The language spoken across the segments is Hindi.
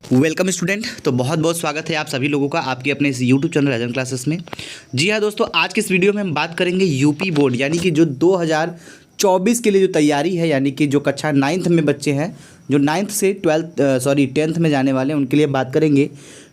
Welcome student. तो बहुत बहुत स्वागत है आप सभी लोगों का आपके अपने इस यूट्यूब चैनल राजन क्लासेस में। जी हाँ दोस्तों, आज के इस वीडियो में हम बात करेंगे यूपी बोर्ड यानी कि जो 2024 के लिए जो तैयारी है, यानी कि जो कक्षा 9th में बच्चे हैं जो 9th से 10th में जाने वाले हैं उनके लिए बात करेंगे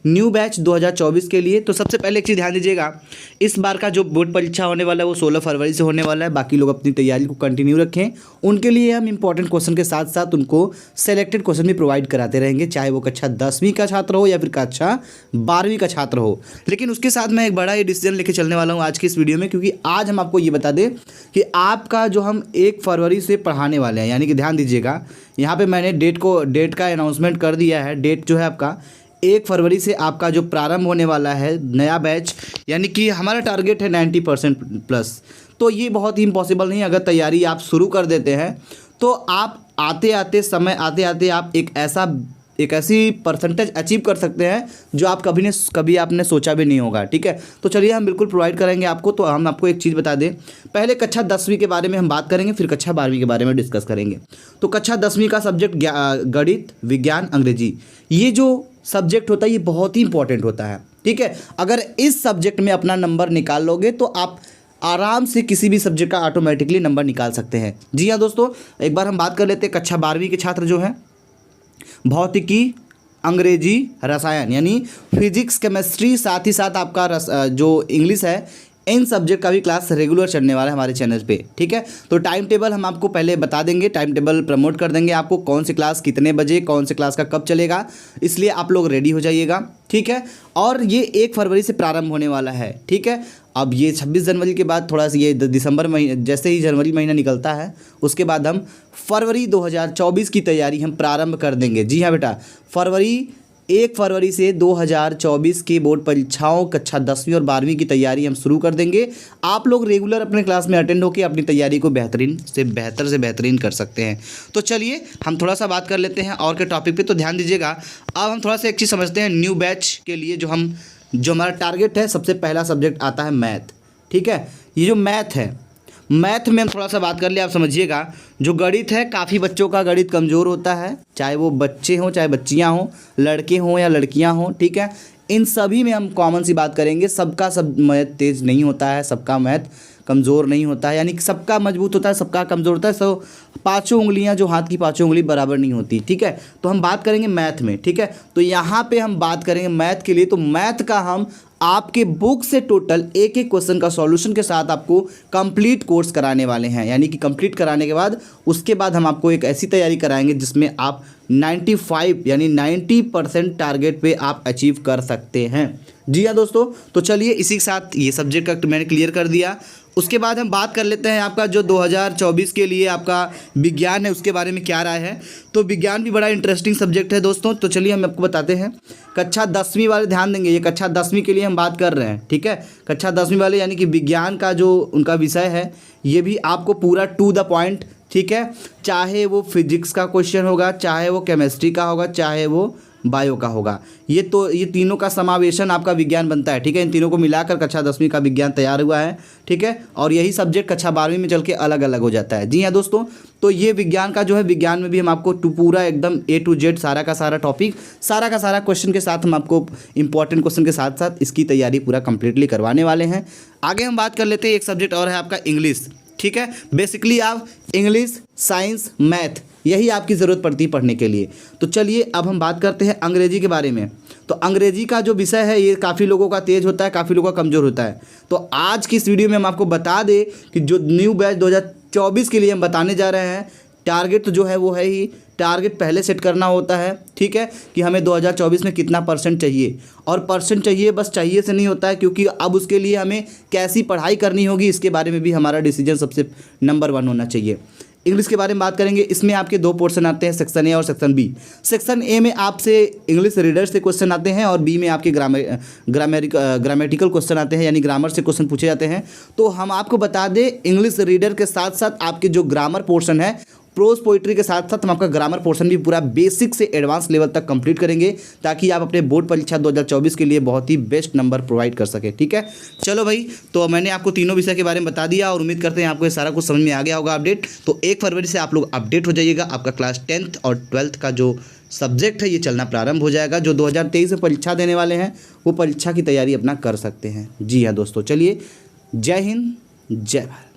न्यू बैच 2024 के लिए। तो सबसे पहले एक चीज़ ध्यान दीजिएगा, इस बार का जो बोर्ड परीक्षा होने वाला है वो 16 फरवरी से होने वाला है। बाकी लोग अपनी तैयारी को कंटिन्यू रखें, उनके लिए हम इंपॉर्टेंट क्वेश्चन के साथ साथ उनको सेलेक्टेड क्वेश्चन भी प्रोवाइड कराते रहेंगे, चाहे वो कक्षा 10वीं का छात्र हो या फिर कक्षा 12वीं का छात्र हो। लेकिन उसके साथ मैं एक बड़ा ये डिसीजन लेके चलने वाला हूँ आज की इस वीडियो में, क्योंकि आज हम आपको ये बता दें कि आपका जो हम 1 फरवरी से पढ़ाने वाले हैं, यानी कि ध्यान दीजिएगा यहाँ पे मैंने डेट का अनाउंसमेंट कर दिया है। डेट जो है आपका 1 फरवरी से आपका जो प्रारंभ होने वाला है नया बैच, यानी कि हमारा टारगेट है 90% प्लस। तो ये बहुत ही इम्पॉसिबल नहीं, अगर तैयारी आप शुरू कर देते हैं तो आप आते आते आप एक ऐसी परसेंटेज अचीव कर सकते हैं जो आप कभी आपने सोचा भी नहीं होगा। ठीक है, तो चलिए हम बिल्कुल प्रोवाइड करेंगे आपको। तो हम आपको एक चीज़ बता दें, पहले कक्षा 10वीं के बारे में हम बात करेंगे, फिर कक्षा 12वीं के बारे में डिस्कस करेंगे। तो कक्षा 10वीं का सब्जेक्ट गणित, विज्ञान, अंग्रेजी, ये जो सब्जेक्ट होता है ये बहुत ही इंपॉर्टेंट होता है। ठीक है, अगर इस सब्जेक्ट में अपना नंबर निकाल लोगे तो आप आराम से किसी भी सब्जेक्ट का ऑटोमेटिकली नंबर निकाल सकते हैं। जी हाँ दोस्तों, एक बार हम बात कर लेते हैं कक्षा 12वीं के छात्र जो हैं भौतिकी, अंग्रेजी, रसायन यानी फिजिक्स, केमिस्ट्री, साथ ही साथ आपका जो इंग्लिश है, इन सब्जेक्ट का भी क्लास रेगुलर चलने वाला है हमारे चैनल पे। ठीक है, तो टाइम टेबल हम आपको पहले बता देंगे, टाइम टेबल प्रमोट कर देंगे आपको, कौन सी क्लास कितने बजे, कौन सी क्लास का कब चलेगा, इसलिए आप लोग रेडी हो जाइएगा। ठीक है, और ये 1 फरवरी से प्रारंभ होने वाला है। ठीक है, अब ये 26 जनवरी के बाद थोड़ा सा ये दिसंबर महीने, जैसे ही जनवरी महीना निकलता है उसके बाद हम फरवरी 2024 की तैयारी हम प्रारंभ कर देंगे। जी हाँ बेटा, 1 फरवरी से 2024 के बोर्ड परीक्षाओं कक्षा 10वीं और 12वीं की तैयारी हम शुरू कर देंगे। आप लोग रेगुलर अपने क्लास में अटेंड होकर अपनी तैयारी को बेहतर से बेहतरीन कर सकते हैं। तो चलिए हम थोड़ा सा बात कर लेते हैं और के टॉपिक पे। तो ध्यान दीजिएगा, अब हम थोड़ा सा एक चीज़ समझते हैं न्यू बैच के लिए। जो हमारा टारगेट है, सबसे पहला सब्जेक्ट आता है मैथ। ठीक है, ये जो मैथ है, मैथ में हम थोड़ा सा बात कर ले, आप समझिएगा। जो गणित है, काफ़ी बच्चों का गणित कमज़ोर होता है, चाहे वो बच्चे हों चाहे बच्चियां हों, लड़के हों या लड़कियां हों। ठीक है, इन सभी में हम कॉमन सी बात करेंगे, सबका सब मैथ तेज़ नहीं होता है, सबका मैथ कमज़ोर नहीं होता है, यानी कि सबका मजबूत होता है, सबका कमज़ोर होता है। सो 5 उंगलियां, जो हाथ की 5 उंगली बराबर नहीं होती। ठीक है, तो हम बात करेंगे मैथ में। ठीक है, तो यहाँ पे हम बात करेंगे मैथ के लिए। तो मैथ का हम आपके बुक से टोटल एक क्वेश्चन का सॉल्यूशन के साथ आपको कंप्लीट कोर्स कराने वाले हैं, यानी कि कंप्लीट कराने के बाद उसके बाद हम आपको एक ऐसी तैयारी कराएंगे जिसमें आप 95 यानी 90% टारगेट पे आप अचीव कर सकते हैं। जी हाँ दोस्तों, तो चलिए इसी के साथ ये सब्जेक्ट का मैंने क्लियर कर दिया। उसके बाद हम बात कर लेते हैं आपका जो 2024 के लिए आपका विज्ञान है उसके बारे में क्या राय है। तो विज्ञान भी बड़ा इंटरेस्टिंग सब्जेक्ट है दोस्तों। तो चलिए हम आपको बताते हैं। कक्षा 10वीं वाले ध्यान देंगे, ये कक्षा 10वीं के लिए हम बात कर रहे हैं। ठीक है, कक्षा 10वीं वाले यानी कि विज्ञान का जो उनका विषय है ये भी आपको पूरा टू द पॉइंट। ठीक है, चाहे वो फिजिक्स का क्वेश्चन होगा, चाहे वो केमिस्ट्री का होगा, चाहे वो बायो का होगा, ये तीनों का समावेशन आपका विज्ञान बनता है। ठीक है, इन तीनों को मिलाकर कक्षा 10वीं का विज्ञान तैयार हुआ है। ठीक है, और यही सब्जेक्ट कक्षा 12वीं में चल के अलग अलग हो जाता है। जी हाँ दोस्तों, तो ये विज्ञान का जो है, विज्ञान में भी हम आपको पूरा एकदम A to Z सारा का सारा टॉपिक, सारा का सारा क्वेश्चन के साथ हम आपको इंपॉर्टेंट क्वेश्चन के साथ साथ इसकी तैयारी पूरा कंप्लीटली करवाने वाले हैं। आगे हम बात कर लेते हैं, एक सब्जेक्ट और है आपका इंग्लिश। ठीक है, बेसिकली आप इंग्लिश, साइंस, मैथ, यही आपकी ज़रूरत पड़ती है पढ़ने के लिए। तो चलिए अब हम बात करते हैं अंग्रेजी के बारे में। तो अंग्रेजी का जो विषय है ये काफ़ी लोगों का तेज़ होता है, काफ़ी लोगों का कमज़ोर होता है। तो आज की इस वीडियो में हम आपको बता दें कि जो न्यू बैच 2024 के लिए हम बताने जा रहे हैं, टारगेट तो जो है वो है ही, टारगेट पहले सेट करना होता है। ठीक है, कि हमें 2024 में कितना परसेंट चाहिए, और परसेंट चाहिए बस चाहिए से नहीं होता है, क्योंकि अब उसके लिए हमें कैसी पढ़ाई करनी होगी इसके बारे में भी हमारा डिसीजन सबसे नंबर 1 होना चाहिए। इंग्लिश के बारे में बात करेंगे, इसमें आपके 2 पोर्शन आते हैं, सेक्शन ए और सेक्शन बी। सेक्शन ए में आपसे इंग्लिश रीडर से क्वेश्चन आते हैं और बी में आपके ग्रामेटिकल क्वेश्चन आते हैं, यानी ग्रामर से क्वेश्चन पूछे जाते हैं। तो हम आपको बता दें, इंग्लिश रीडर के साथ साथ आपके जो ग्रामर पोर्शन है, प्रोज पोइट्री के साथ साथ हम आपका ग्रामर पोर्शन भी पूरा बेसिक से एडवांस लेवल तक कंप्लीट करेंगे, ताकि आप अपने बोर्ड परीक्षा 2024 के लिए बहुत ही बेस्ट नंबर प्रोवाइड कर सके। ठीक है, चलो भाई, तो मैंने आपको तीनों विषय के बारे में बता दिया और उम्मीद करते हैं आपको ये सारा कुछ समझ में आ गया होगा अपडेट। तो 1 फरवरी से आप लोग अपडेट हो जाइएगा, आपका क्लास 10th और 12th का जो सब्जेक्ट है ये चलना प्रारंभ हो जाएगा। जो 2023 में परीक्षा देने वाले हैं वो परीक्षा की तैयारी अपना कर सकते हैं। जी हाँ दोस्तों, चलिए जय हिंद जय भारत।